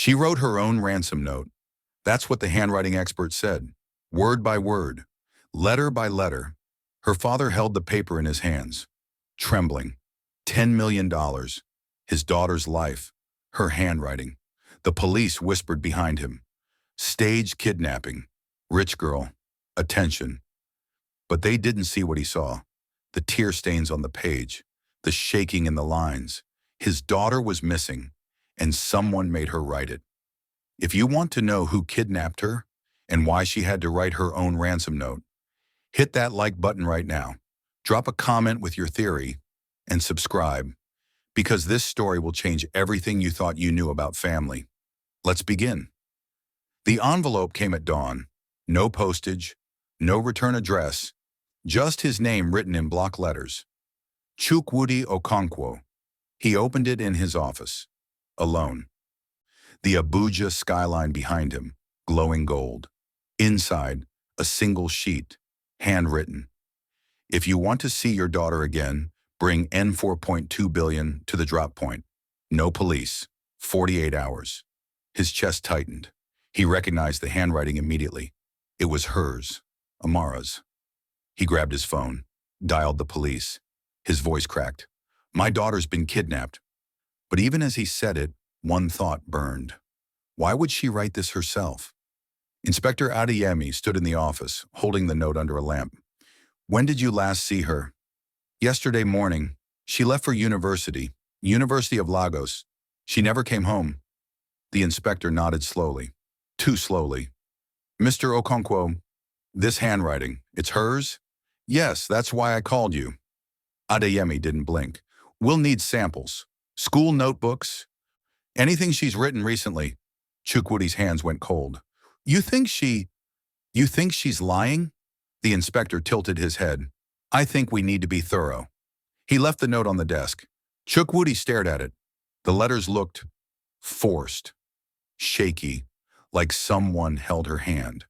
She wrote her own ransom note. That's what the handwriting expert said. Word by word, letter by letter. Her father held the paper in his hands, trembling. $10 million. His daughter's life. Her handwriting. The police whispered behind him. Staged kidnapping. Rich girl. Attention. But they didn't see what he saw. The tear stains on the page. The shaking in the lines. His daughter was missing, and someone made her write it. If you want to know who kidnapped her and why she had to write her own ransom note, hit that like button right now. Drop a comment with your theory and subscribe, because this story will change everything you thought you knew about family. Let's begin. The envelope came at dawn. No postage, no return address, just his name written in block letters. Chukwudi Okonkwo. He opened it in his office, alone. The Abuja skyline behind him, glowing gold. Inside, a single sheet, handwritten. If you want to see your daughter again, bring N4.2 billion to the drop point. No police. 48 hours. His chest tightened. He recognized the handwriting immediately. It was hers, Amara's. He grabbed his phone, dialed the police. His voice cracked. My daughter's been kidnapped. But even as he said it, one thought burned. Why would she write this herself? Inspector Adeyemi stood in the office, holding the note under a lamp. When did you last see her? Yesterday morning. She left for University of Lagos. She never came home. The inspector nodded slowly, too slowly. Mr. Okonkwo, this handwriting, it's hers? Yes, that's why I called you. Adeyemi didn't blink. We'll need samples, school notebooks, anything she's written recently. Chukwudi's hands went cold. You think she's lying? The inspector tilted his head. I think we need to be thorough. He left the note on the desk. Chukwudi stared at it. The letters looked forced, shaky, like someone held her hand.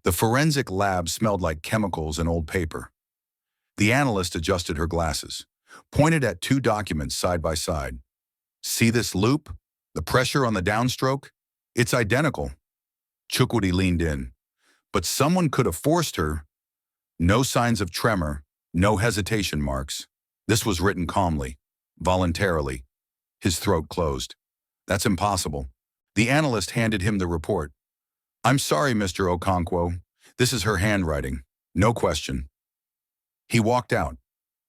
The forensic lab smelled like chemicals and old paper. The analyst adjusted her glasses, pointed at two documents side by side. See this loop? The pressure on the downstroke? It's identical. Chukwudi leaned in. But someone could have forced her. No signs of tremor, no hesitation marks. This was written calmly, voluntarily. His throat closed. That's impossible. The analyst handed him the report. I'm sorry, Mr. Okonkwo. This is her handwriting. No question. He walked out.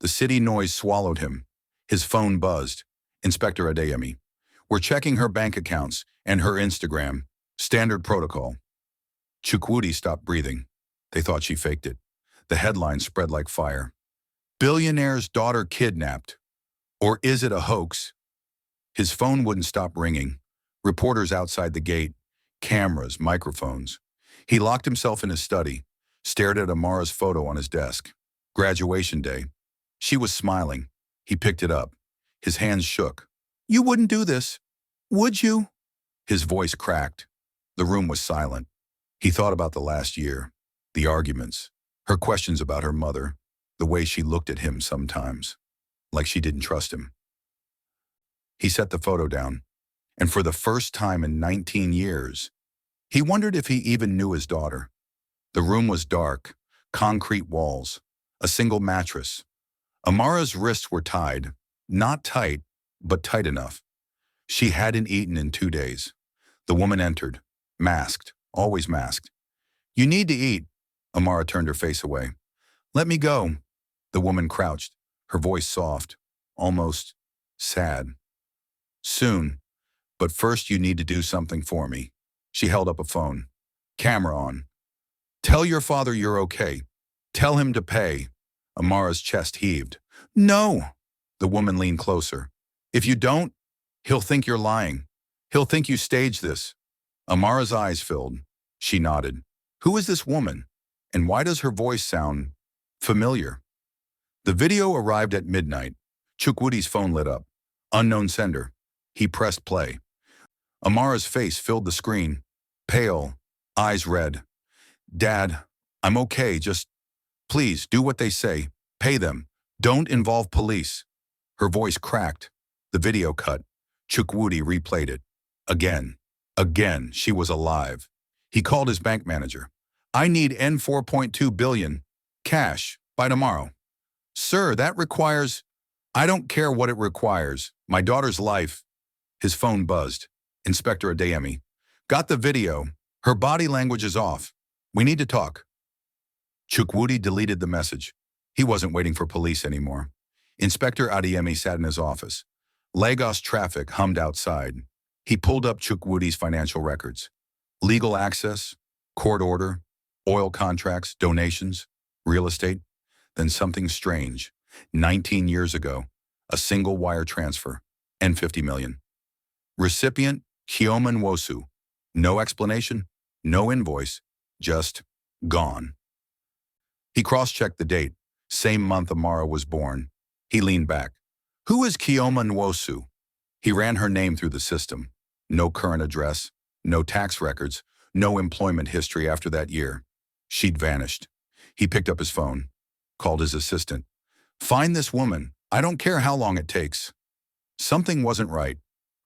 The city noise swallowed him. His phone buzzed. Inspector Adeyemi. We're checking her bank accounts and her Instagram. Standard protocol. Chukwudi stopped breathing. They thought she faked it. The headline spread like fire. Billionaire's daughter kidnapped. Or is it a hoax? His phone wouldn't stop ringing. Reporters outside the gate. Cameras, microphones. He locked himself in his study, stared at Amara's photo on his desk. Graduation day. She was smiling. He picked it up. His hands shook. You wouldn't do this, would you? His voice cracked. The room was silent. He thought about the last year, the arguments, her questions about her mother, the way she looked at him sometimes, like she didn't trust him. He set the photo down, and for the first time in 19 years, he wondered if he even knew his daughter. The room was dark, concrete walls, a single mattress. Amara's wrists were tied, not tight, but tight enough. She hadn't eaten in 2 days. The woman entered, masked, always masked. You need to eat. Amara turned her face away. Let me go. The woman crouched, her voice soft, almost sad. Soon, but first you need to do something for me. She held up a phone. Camera on. Tell your father you're okay. Tell him to pay. Amara's chest heaved. No! The woman leaned closer. If you don't, he'll think you're lying. He'll think you staged this. Amara's eyes filled. She nodded. Who is this woman? And why does her voice sound familiar? The video arrived at midnight. Chukwudi's phone lit up. Unknown sender. He pressed play. Amara's face filled the screen. Pale, eyes red. Dad, I'm okay, just please do what they say. Pay them. Don't involve police. Her voice cracked. The video cut. Chukwudi replayed it. Again. Again, she was alive. He called his bank manager. I need N 4.2 billion cash by tomorrow. Sir, that requires... I don't care what it requires. My daughter's life. His phone buzzed. Inspector Adeyemi. Got the video. Her body language is off. We need to talk. Chukwudi deleted the message. He wasn't waiting for police anymore. Inspector Adeyemi sat in his office. Lagos traffic hummed outside. He pulled up Chukwudi's financial records. Legal access, court order, oil contracts, donations, real estate. Then something strange. 19 years ago, a single wire transfer, and 50 million. Recipient, Chioma Nwosu. No explanation, no invoice, just gone. He cross-checked the date. Same month Amara was born. He leaned back. Who is Chioma Nwosu? He ran her name through the system. No current address, no tax records, no employment history after that year. She'd vanished. He picked up his phone, called his assistant. Find this woman. I don't care how long it takes. Something wasn't right.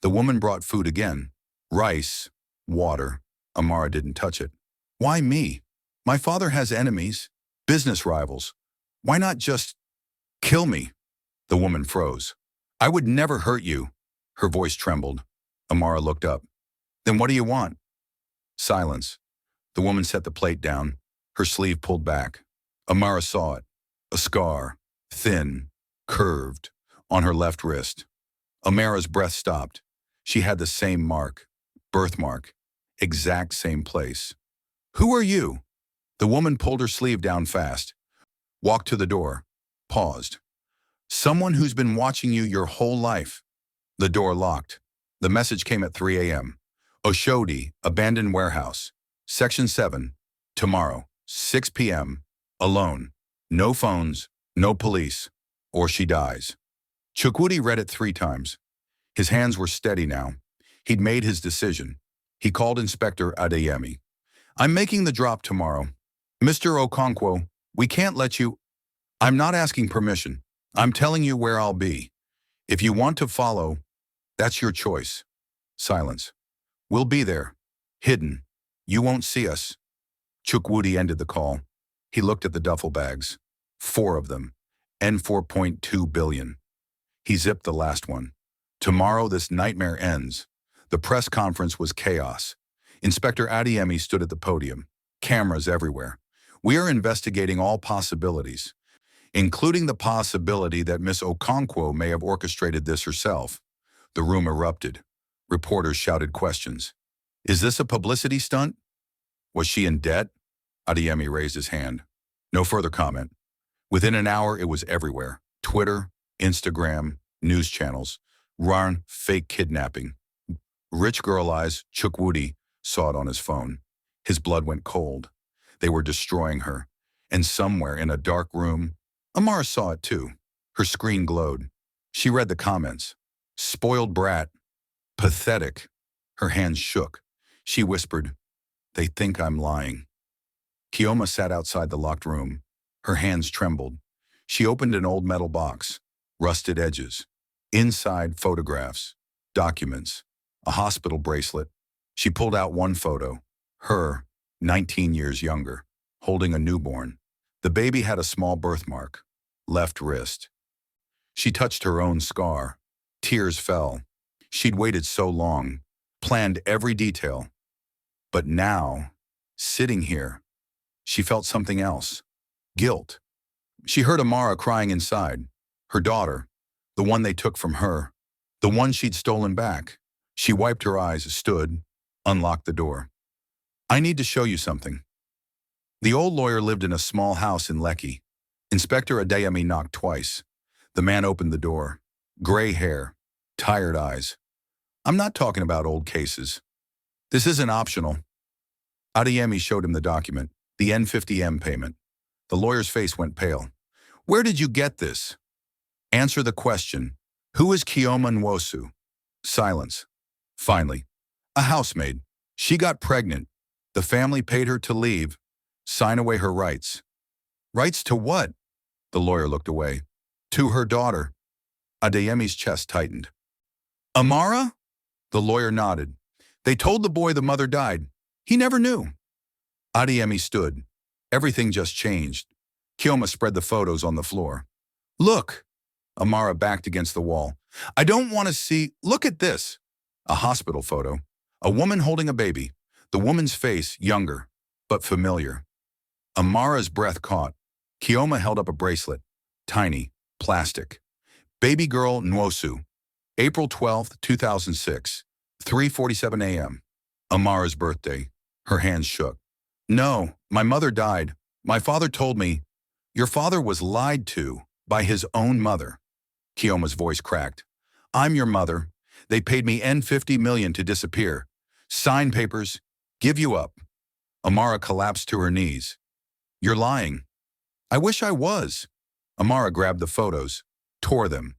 The woman brought food again. Rice, water. Amara didn't touch it. Why me? My father has enemies, business rivals. Why not just kill me? The woman froze. I would never hurt you. Her voice trembled. Amara looked up. Then what do you want? Silence. The woman set the plate down, her sleeve pulled back. Amara saw it. A scar, thin, curved, on her left wrist. Amara's breath stopped. She had the same mark, birthmark, exact same place. Who are you? The woman pulled her sleeve down fast, walked to the door, paused. Someone who's been watching you your whole life. The door locked. The message came at 3 a.m. Oshodi, abandoned warehouse. Section 7, tomorrow, 6 p.m., alone. No phones, no police, or she dies. Chukwudi read it 3 times. His hands were steady now. He'd made his decision. He called Inspector Adeyemi. I'm making the drop tomorrow. Mr. Okonkwo, we can't let you... I'm not asking permission. I'm telling you where I'll be. If you want to follow, that's your choice. Silence. We'll be there. Hidden. You won't see us. Chukwudi ended the call. He looked at the duffel bags. 4 of them. N 4.2 billion. He zipped the last one. Tomorrow this nightmare ends. The press conference was chaos. Inspector Adeyemi stood at the podium. Cameras everywhere. We are investigating all possibilities, including the possibility that Miss Okonkwo may have orchestrated this herself. The room erupted. Reporters shouted questions. Is this a publicity stunt? Was she in debt? Adeyemi raised his hand. No further comment. Within an hour, it was everywhere. Twitter, Instagram, news channels. Run, fake kidnapping. Rich girl eyes, Chukwudi, saw it on his phone. His blood went cold. They were destroying her. And somewhere in a dark room, Amara saw it too. Her screen glowed. She read the comments. Spoiled brat. Pathetic. Her hands shook. She whispered, they think I'm lying. Chioma sat outside the locked room. Her hands trembled. She opened an old metal box. Rusted edges. Inside, photographs. Documents. A hospital bracelet. She pulled out one photo. Her, 19 years younger, holding a newborn. The baby had a small birthmark. Left wrist. She touched her own scar. Tears fell. She'd waited so long, planned every detail. But now, sitting here, she felt something else. Guilt. She heard Amara crying inside. Her daughter, the one they took from her, the one she'd stolen back. She wiped her eyes, stood, unlocked the door. I need to show you something. The old lawyer lived in a small house in Lekki. Inspector Adeyemi knocked twice. The man opened the door. Gray hair, tired eyes. I'm not talking about old cases. This isn't optional. Adeyemi showed him the document, the N50M payment. The lawyer's face went pale. Where did you get this? Answer the question. Who is Chioma Nwosu? Silence. Finally, a housemaid. She got pregnant. The family paid her to leave, sign away her rights. Rights to what? The lawyer looked away. To her daughter. Adeyemi's chest tightened. Amara? The lawyer nodded. They told the boy the mother died. He never knew. Adeyemi stood. Everything just changed. Kioma spread the photos on the floor. Look! Amara backed against the wall. I don't want to see. Look at this. A hospital photo. A woman holding a baby. The woman's face younger, but familiar. Amara's breath caught. Kioma held up a bracelet. Tiny. Plastic. Baby girl Nwosu. April 12, 2006. 3:47 a.m. Amara's birthday. Her hands shook. No, my mother died. My father told me. Your father was lied to by his own mother. Kioma's voice cracked. I'm your mother. They paid me $50 million to disappear. Sign papers. Give you up. Amara collapsed to her knees. You're lying. I wish I was. Amara grabbed the photos, tore them.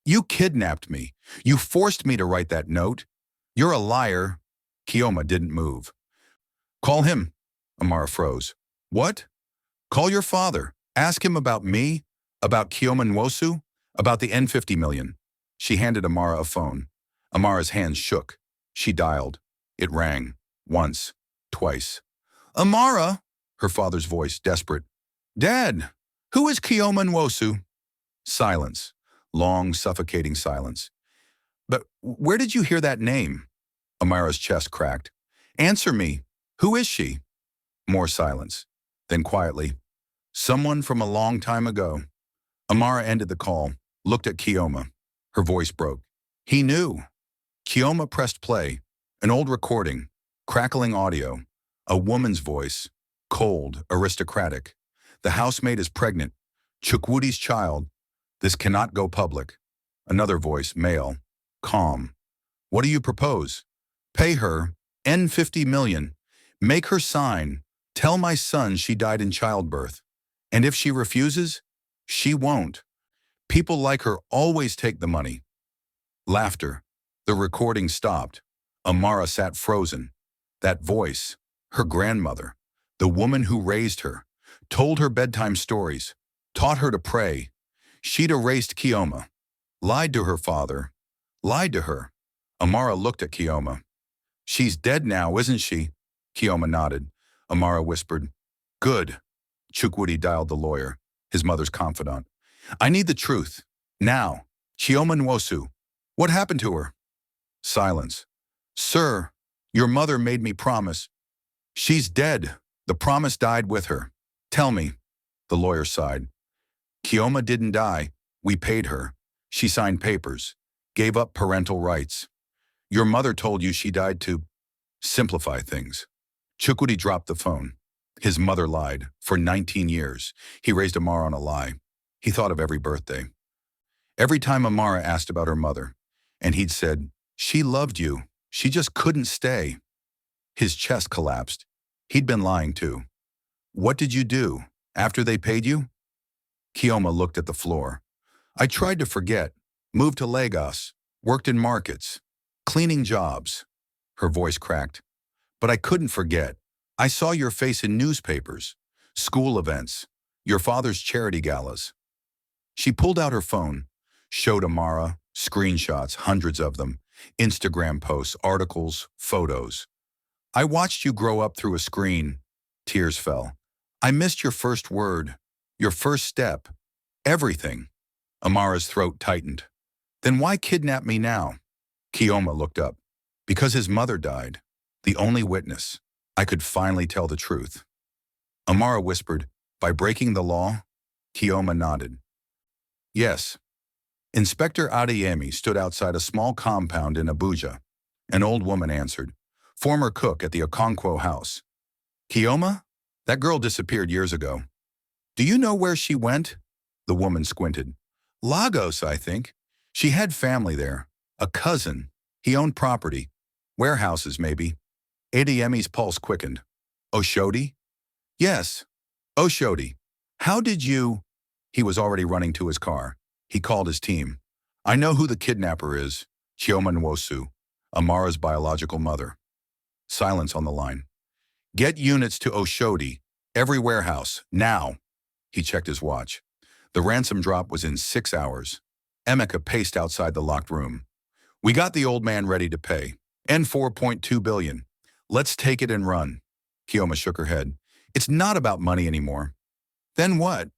You kidnapped me. You forced me to write that note. You're a liar. Kioma didn't move. Call him. Amara froze. What? Call your father. Ask him about me, about Kioma Nwosu, about the $50 million. She handed Amara a phone. Amara's hands shook. She dialed. It rang. Once. Twice. Amara! Her father's voice, desperate. Dad! Who is Kioma Nwosu? Silence. Long, suffocating silence. But where did you hear that name? Amara's chest cracked. Answer me. Who is she? More silence. Then quietly. Someone from a long time ago. Amara ended the call, looked at Kioma. Her voice broke. He knew. Kioma pressed play. An old recording. Crackling audio. A woman's voice. Cold, aristocratic. The housemaid is pregnant. Chukwudi's child. This cannot go public. Another voice, male. Calm. What do you propose? Pay her. $50 million. Make her sign. Tell my son she died in childbirth. And if she refuses, she won't. People like her always take the money. Laughter. The recording stopped. Amara sat frozen. That voice, her grandmother, the woman who raised her, told her bedtime stories, taught her to pray. She'd erased Kioma, lied to her father, lied to her. Amara looked at Kioma. She's dead now, isn't she? Kioma nodded. Amara whispered, Good. Chukwudi dialed the lawyer, his mother's confidant. I need the truth. Now. Kioma Nwosu. What happened to her? Silence. Sir, your mother made me promise. She's dead. The promise died with her. Tell me. The lawyer sighed. Kioma didn't die. We paid her. She signed papers, gave up parental rights. Your mother told you she died to simplify things. Chukwudi dropped the phone. His mother lied. For 19 years, he raised Amara on a lie. He thought of every birthday. Every time Amara asked about her mother, and he'd said, She loved you. She just couldn't stay. His chest collapsed. He'd been lying too. What did you do after they paid you? Kioma looked at the floor. I tried to forget. Moved to Lagos. Worked in markets. Cleaning jobs. Her voice cracked. But I couldn't forget. I saw your face in newspapers, school events, your father's charity galas. She pulled out her phone, showed Amara, screenshots, hundreds of them, Instagram posts, articles, photos. I watched you grow up through a screen. Tears fell. I missed your first word, your first step, everything. Amara's throat tightened. Then why kidnap me now? Kioma looked up. Because his mother died, the only witness. I could finally tell the truth. Amara whispered, by breaking the law? Kioma nodded. Yes. Inspector Adeyemi stood outside a small compound in Abuja. An old woman answered, former cook at the Okonkwo house. Kioma? That girl disappeared years ago. Do you know where she went? The woman squinted. Lagos, I think. She had family there. A cousin. He owned property. Warehouses, maybe. Adeyemi's pulse quickened. Oshodi? Yes. Oshodi. How did you? He was already running to his car. He called his team. I know who the kidnapper is. Kioma Nwosu, Amara's biological mother. Silence on the line. Get units to Oshodi. Every warehouse. Now. He checked his watch. The ransom drop was in 6 hours. Emeka paced outside the locked room. We got the old man ready to pay. And 4.2 billion. Let's take it and run. Kioma shook her head. It's not about money anymore. Then what?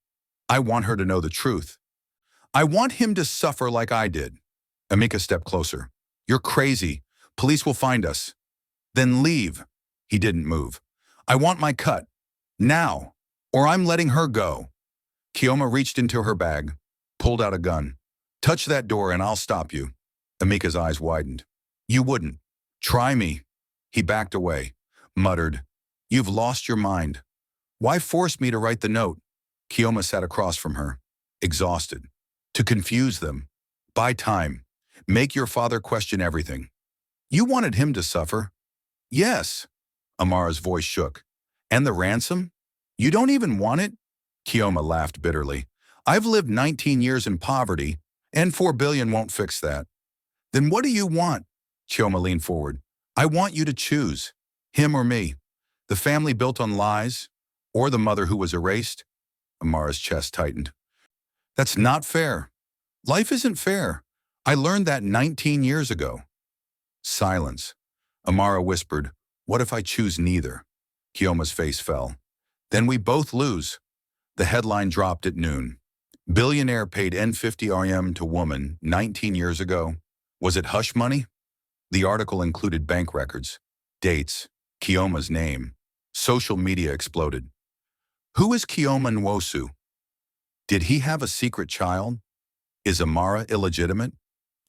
I want her to know the truth. I want him to suffer like I did. Amika stepped closer. You're crazy. Police will find us. Then leave. He didn't move. I want my cut. Now. Or I'm letting her go. Kioma reached into her bag, pulled out a gun. Touch that door and I'll stop you. Amika's eyes widened. You wouldn't. Try me. He backed away, muttered, You've lost your mind. Why force me to write the note? Kioma sat across from her, exhausted. To confuse them. Buy time. Make your father question everything. You wanted him to suffer? Yes. Amara's voice shook. And the ransom? You don't even want it? Kioma laughed bitterly. I've lived 19 years in poverty, and 4 billion won't fix that. Then what do you want? Kioma leaned forward. I want you to choose. Him or me. The family built on lies, or the mother who was erased? Amara's chest tightened. That's not fair. Life isn't fair. I learned that 19 years ago. Silence. Amara whispered, What if I choose neither? Kioma's face fell. Then we both lose. The headline dropped at noon. Billionaire paid N50 RM to woman 19 years ago. Was it hush money? The article included bank records, dates, Kioma's name. Social media exploded. Who is Kioma Nwosu? Did he have a secret child? Is Amara illegitimate?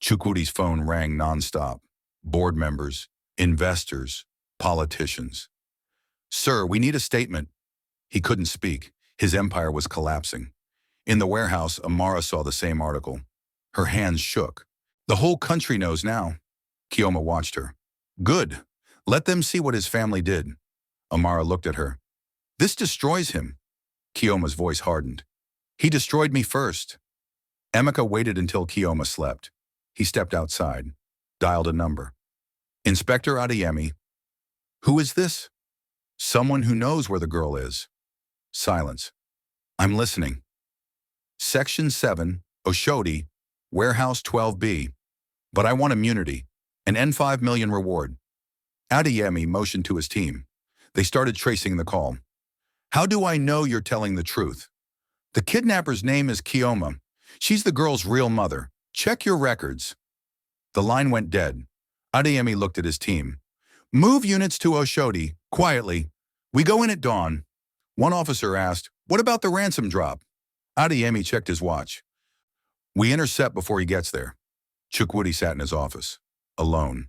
Chukwudi's phone rang nonstop. Board members, investors, politicians. Sir, we need a statement. He couldn't speak. His empire was collapsing. In the warehouse, Amara saw the same article. Her hands shook. The whole country knows now. Kioma watched her. Good. Let them see what his family did. Amara looked at her. This destroys him. Kioma's voice hardened. He destroyed me first. Emeka waited until Kioma slept. He stepped outside, dialed a number. Inspector Adeyemi. Who is this? Someone who knows where the girl is. Silence. I'm listening. Section 7, Oshodi, Warehouse 12B. But I want immunity. An N5 million reward. Adeyemi motioned to his team. They started tracing the call. How do I know you're telling the truth? The kidnapper's name is Kioma. She's the girl's real mother. Check your records. The line went dead. Adeyemi looked at his team. Move units to Oshodi, quietly. We go in at dawn. One officer asked, What about the ransom drop? Adeyemi checked his watch. We intercept before he gets there. Chukwudi sat in his office, alone.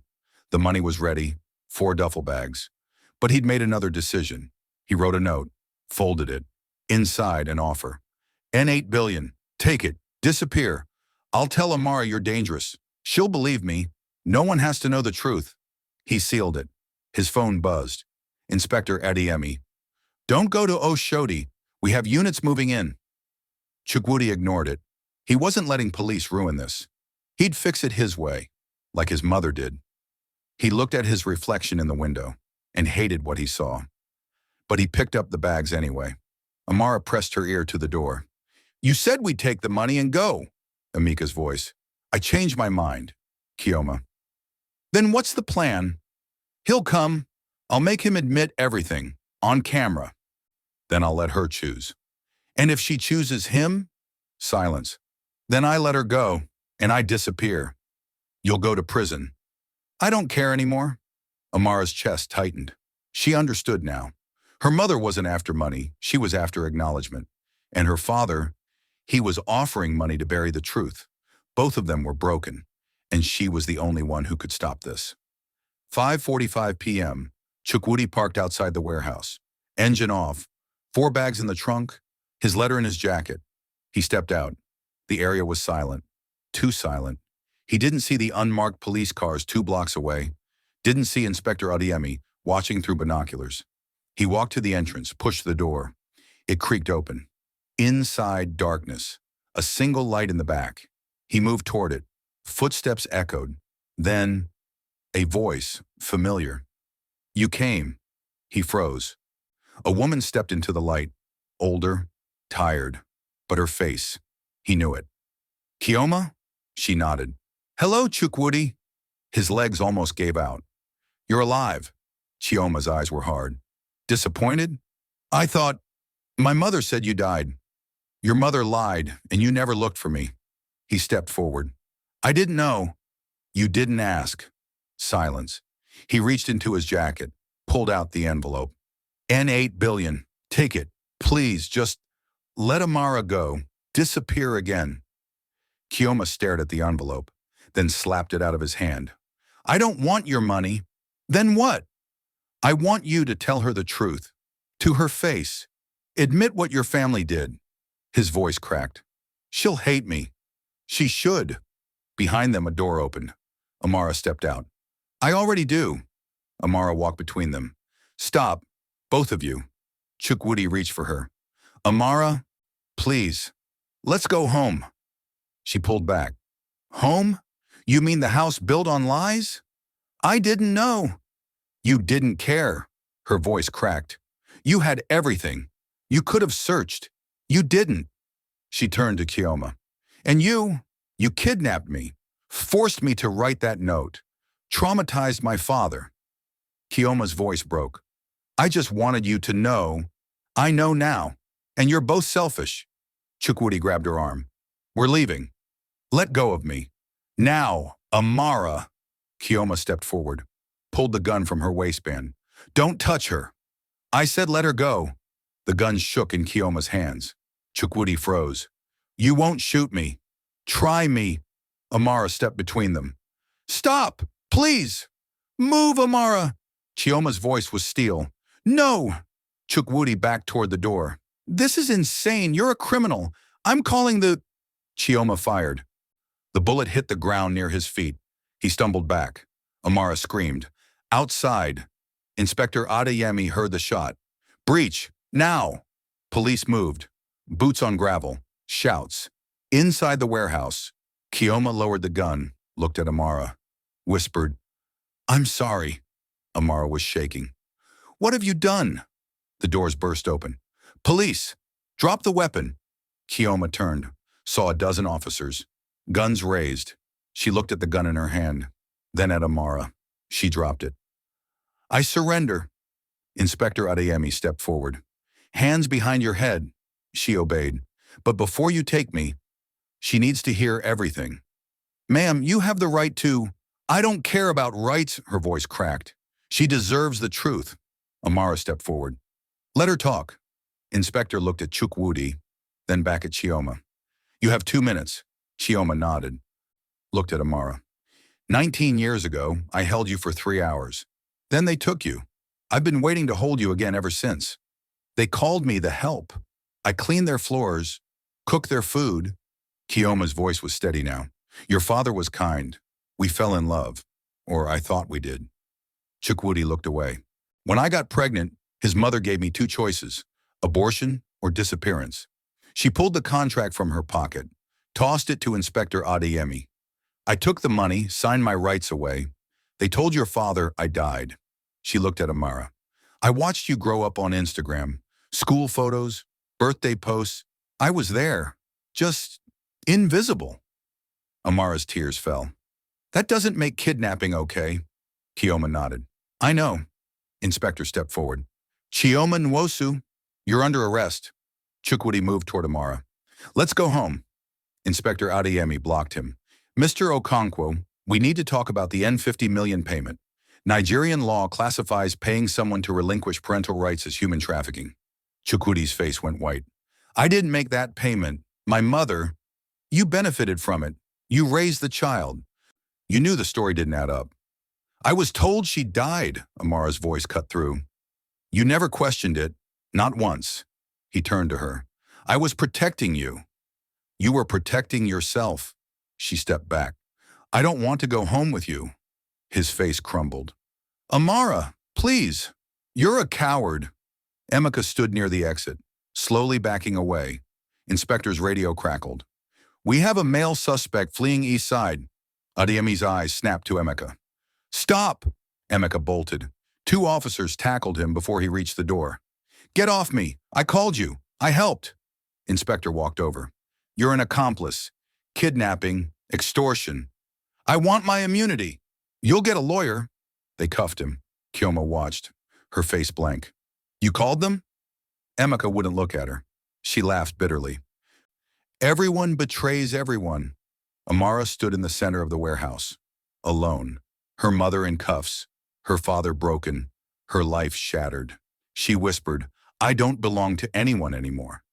The money was ready, 4 duffel bags. But he'd made another decision. He wrote a note, folded it. Inside, an offer. N8 billion. Take it. Disappear. I'll tell Amara you're dangerous. She'll believe me. No one has to know the truth. He sealed it. His phone buzzed. Inspector Adeyemi. Don't go to Oshodi. We have units moving in. Chukwudi ignored it. He wasn't letting police ruin this. He'd fix it his way, like his mother did. He looked at his reflection in the window and hated what he saw. But he picked up the bags anyway. Amara pressed her ear to the door. You said we'd take the money and go. Amika's voice. I changed my mind. Kioma. Then what's the plan? He'll come. I'll make him admit everything, on camera. Then I'll let her choose. And if she chooses him? Silence. Then I let her go, and I disappear. You'll go to prison. I don't care anymore. Amara's chest tightened. She understood now. Her mother wasn't after money, she was after acknowledgement. And her father, he was offering money to bury the truth. Both of them were broken, and she was the only one who could stop this. 5:45 p.m., Chukwudi parked outside the warehouse. Engine off, 4 bags in the trunk, his letter in his jacket. He stepped out. The area was silent. Too silent. He didn't see the unmarked police cars 2 blocks away. Didn't see Inspector Adeyemi watching through binoculars. He walked to the entrance, pushed the door. It creaked open. Inside, darkness. A single light in the back. He moved toward it. Footsteps echoed. Then, a voice, familiar. You came. He froze. A woman stepped into the light. Older, tired. But her face, he knew it. Kioma? She nodded. Hello, Chukwudi. His legs almost gave out. You're alive. Chioma's eyes were hard. Disappointed? I thought, my mother said you died. Your mother lied, and you never looked for me. He stepped forward. I didn't know. You didn't ask. Silence. He reached into his jacket, pulled out the envelope. N8 billion. Take it. Please, just let Amara go. Disappear again. Chioma stared at the envelope, then slapped it out of his hand. I don't want your money. Then what? I want you to tell her the truth. To her face. Admit what your family did. His voice cracked. She'll hate me. She should. Behind them, a door opened. Amara stepped out. I already do. Amara walked between them. Stop, both of you. Chukwudi reached for her. Amara, please, let's go home. She pulled back. Home? You mean the house built on lies? I didn't know. You didn't care. Her voice cracked. You had everything. You could have searched. You didn't. She turned to Chioma. And you kidnapped me, forced me to write that note, traumatized my father. Chioma's voice broke. I just wanted you to know. I know now. And you're both selfish. Chukwudi grabbed her arm. We're leaving. Let go of me. Now, Amara. Chioma stepped forward, pulled the gun from her waistband. Don't touch her. I said let her go. The gun shook in Chioma's hands. Chukwudi froze. You won't shoot me. Try me. Amara stepped between them. Stop, please. Move, Amara. Chioma's voice was steel. No. Chukwudi backed toward the door. This is insane. You're a criminal. I'm calling the... Chioma fired. The bullet hit the ground near his feet. He stumbled back. Amara screamed. Outside. Inspector Adeyemi heard the shot. Breach. Now. Police moved. Boots on gravel. Shouts. Inside the warehouse. Chioma lowered the gun, looked at Amara, whispered, I'm sorry. Amara was shaking. What have you done? The doors burst open. Police! Drop the weapon. Chioma turned, saw a dozen officers, guns raised. She looked at the gun in her hand, then at Amara. She dropped it. I surrender. Inspector Adeyemi stepped forward. Hands behind your head. She obeyed. But before you take me, she needs to hear everything. Ma'am, you have the right to... I don't care about rights, her voice cracked. She deserves the truth. Amara stepped forward. Let her talk. Inspector looked at Chukwudi, then back at Chioma. You have 2 minutes. Chioma nodded. Looked at Amara. 19 years ago, I held you for 3 hours. Then they took you. I've been waiting to hold you again ever since. They called me the help. I cleaned their floors, cooked their food. Chioma's voice was steady now. Your father was kind. We fell in love. Or I thought we did. Chukwudi looked away. When I got pregnant, his mother gave me 2 choices, abortion or disappearance. She pulled the contract from her pocket, tossed it to Inspector Adeyemi. I took the money, signed my rights away. They told your father I died. She looked at Amara. I watched you grow up on Instagram. School photos, birthday posts. I was there. Just invisible. Amara's tears fell. That doesn't make kidnapping okay. Chioma nodded. I know. Inspector stepped forward. Chioma Nwosu, you're under arrest. Chukwudi moved toward Amara. Let's go home. Inspector Adeyemi blocked him. Mr. Okonkwo, we need to talk about the N50 million payment. Nigerian law classifies paying someone to relinquish parental rights as human trafficking. Chukwudi's face went white. I didn't make that payment. My mother, you benefited from it. You raised the child. You knew the story didn't add up. I was told she died, Amara's voice cut through. You never questioned it, not once. He turned to her. I was protecting you. You were protecting yourself. She stepped back. I don't want to go home with you. His face crumbled. Amara, please. You're a coward. Emeka stood near the exit, slowly backing away. Inspector's radio crackled. We have a male suspect fleeing east side. Adeyemi's eyes snapped to Emeka. Stop! Emeka bolted. 2 officers tackled him before he reached the door. Get off me! I called you! I helped! Inspector walked over. You're an accomplice. Kidnapping, extortion. I want my immunity. You'll get a lawyer. They cuffed him. Kioma watched, her face blank. You called them? Emeka wouldn't look at her. She laughed bitterly. Everyone betrays everyone. Amara stood in the center of the warehouse, alone, her mother in cuffs, her father broken, her life shattered. She whispered, I don't belong to anyone anymore.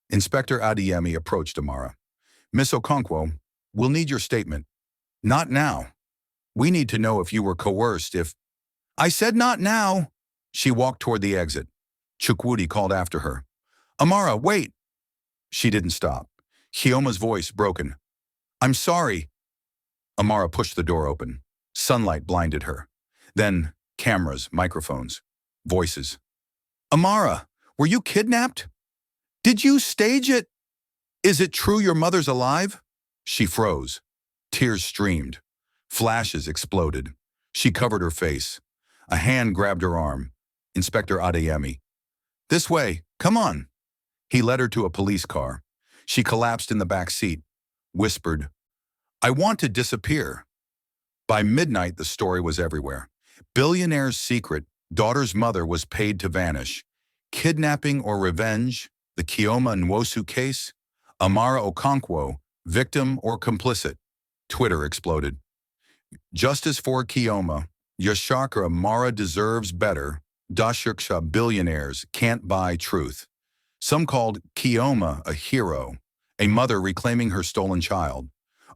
Inspector Adeyemi approached Amara. Miss Okonkwo, we'll need your statement. Not now. We need to know if you were coerced, if... I said not now. She walked toward the exit. Chukwudi called after her. Amara, wait. She didn't stop. Kioma's voice broken. I'm sorry. Amara pushed the door open. Sunlight blinded her. Then, cameras, microphones, voices. Amara, were you kidnapped? Did you stage it? Is it true your mother's alive? She froze. Tears streamed. Flashes exploded. She covered her face. A hand grabbed her arm. Inspector Adeyemi. This way, come on. He led her to a police car. She collapsed in the back seat, whispered, I want to disappear. By midnight, the story was everywhere. Billionaire's secret, daughter's mother was paid to vanish. Kidnapping or revenge, the Kioma Nwosu case. Amara Okonkwo, victim or complicit. Twitter exploded. Justice for Kioma. Yashaka Amara deserves better. Dashuksha billionaires can't buy truth. Some called Kioma a hero, a mother reclaiming her stolen child.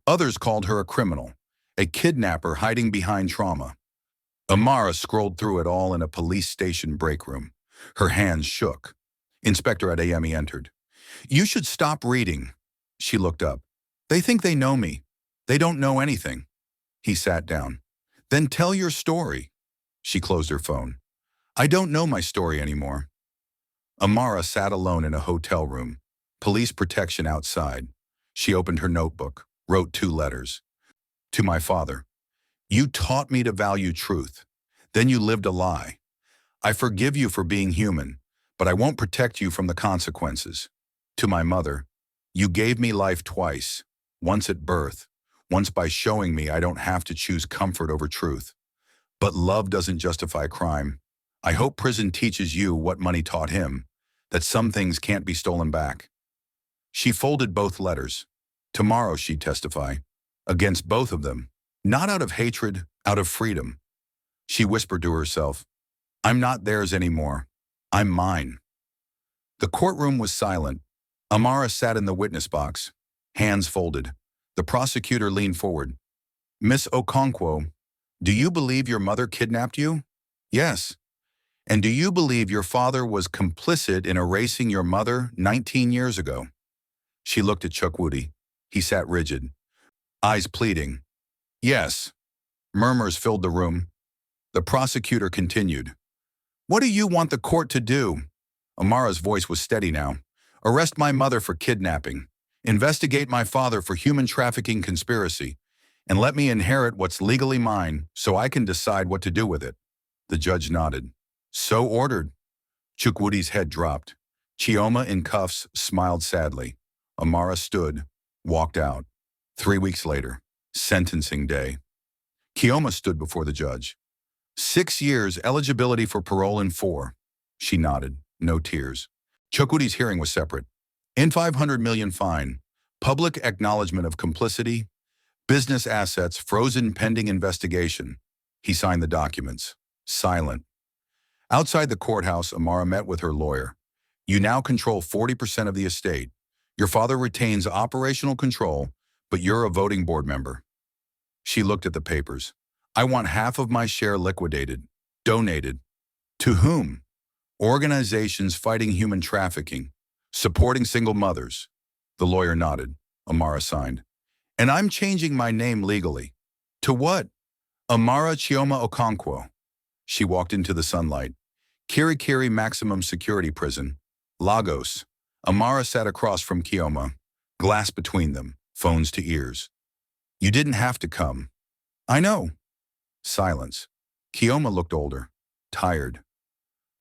Others called her a criminal, a kidnapper hiding behind trauma. Amara scrolled through it all in a police station break room. Her hands shook. Inspector Adeyemi entered. You should stop reading. She looked up. They think they know me. They don't know anything. He sat down. Then tell your story. She closed her phone. I don't know my story anymore. Amara sat alone in a hotel room. Police protection outside. She opened her notebook, wrote 2 letters. To my father. You taught me to value truth. Then you lived a lie. I forgive you for being human, but I won't protect you from the consequences. To my mother. You gave me life twice, once at birth, once by showing me I don't have to choose comfort over truth. But love doesn't justify crime. I hope prison teaches you what money taught him, that some things can't be stolen back. She folded both letters. Tomorrow she'd testify. Against both of them. Not out of hatred, out of freedom. She whispered to herself, I'm not theirs anymore. I'm mine. The courtroom was silent. Amara sat in the witness box, hands folded. The prosecutor leaned forward. Miss Okonkwo, do you believe your mother kidnapped you? Yes. And do you believe your father was complicit in erasing your mother 19 years ago? She looked at Chukwudi. He sat rigid, eyes pleading. Yes. Murmurs filled the room. The prosecutor continued. What do you want the court to do? Amara's voice was steady now. Arrest my mother for kidnapping. Investigate my father for human trafficking conspiracy. And let me inherit what's legally mine so I can decide what to do with it. The judge nodded. So ordered. Chukwudi's head dropped. Chioma in cuffs smiled sadly. Amara stood, walked out. 3 weeks later, sentencing day. Kioma stood before the judge. 6 years eligibility for parole in 4. She nodded, no tears. Chukwudi's hearing was separate. In 500 million fine, public acknowledgement of complicity, business assets frozen pending investigation. He signed the documents, silent. Outside the courthouse, Amara met with her lawyer. You now control 40% of the estate. Your father retains operational control, but you're a voting board member. She looked at the papers. I want half of my share liquidated, donated. To whom? Organizations fighting human trafficking, supporting single mothers. The lawyer nodded. Amara signed. And I'm changing my name legally. To what? Amara Chioma Okonkwo. She walked into the sunlight. Kirikiri Maximum Security Prison, Lagos. Amara sat across from Kioma, glass between them, phones to ears. You didn't have to come. I know. Silence. Kioma looked older, tired.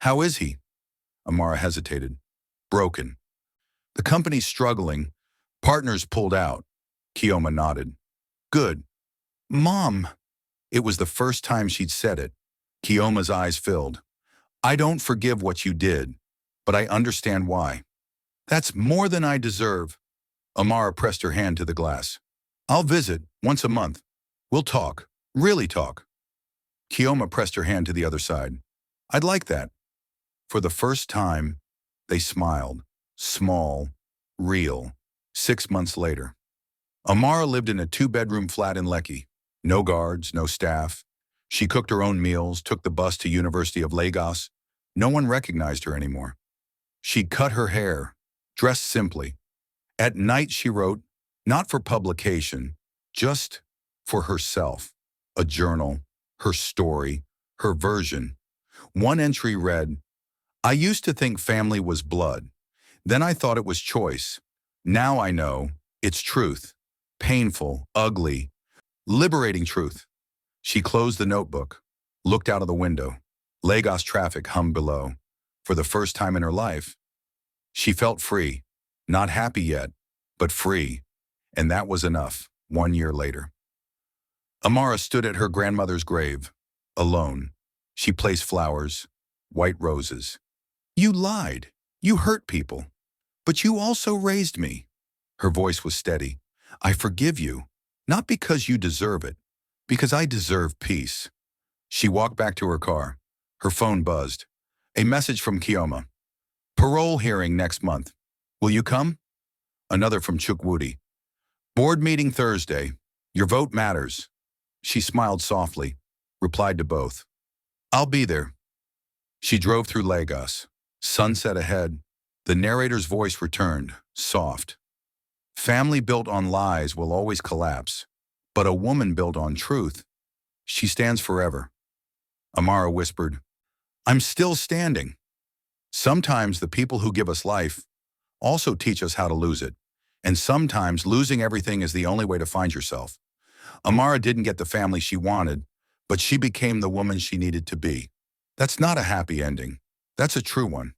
How is he? Amara hesitated. Broken. The company's struggling. Partners pulled out. Kioma nodded. Good. Mom. It was the first time she'd said it. Kioma's eyes filled. I don't forgive what you did, but I understand why. That's more than I deserve. Amara pressed her hand to the glass. I'll visit once a month. We'll talk, really talk. Kioma pressed her hand to the other side. I'd like that. For the first time, they smiled. Small, real. 6 months later. Amara lived in a 2-bedroom flat in Lekki. No guards, no staff. She cooked her own meals, took the bus to University of Lagos. No one recognized her anymore. She cut her hair, dressed simply. At night she wrote, not for publication, just for herself. A journal, her story, her version. One entry read, I used to think family was blood. Then I thought it was choice. Now I know it's truth. Painful, ugly, liberating truth. She closed the notebook, looked out of the window. Lagos traffic hummed below. For the first time in her life, she felt free. Not happy yet, but free. And that was enough. 1 year later. Amara stood at her grandmother's grave, alone. She placed flowers, white roses. You lied. You hurt people. But you also raised me. Her voice was steady. I forgive you, not because you deserve it, because I deserve peace. She walked back to her car. Her phone buzzed. A message from Kioma. Parole hearing next month. Will you come? Another from Chukwudi. Board meeting Thursday. Your vote matters. She smiled softly, replied to both. I'll be there. She drove through Lagos. Sunset ahead. The narrator's voice returned, soft. Family built on lies will always collapse, but a woman built on truth, she stands forever. Amara whispered, I'm still standing. Sometimes the people who give us life also teach us how to lose it, and sometimes losing everything is the only way to find yourself. Amara didn't get the family she wanted, but she became the woman she needed to be. That's not a happy ending. That's a true one.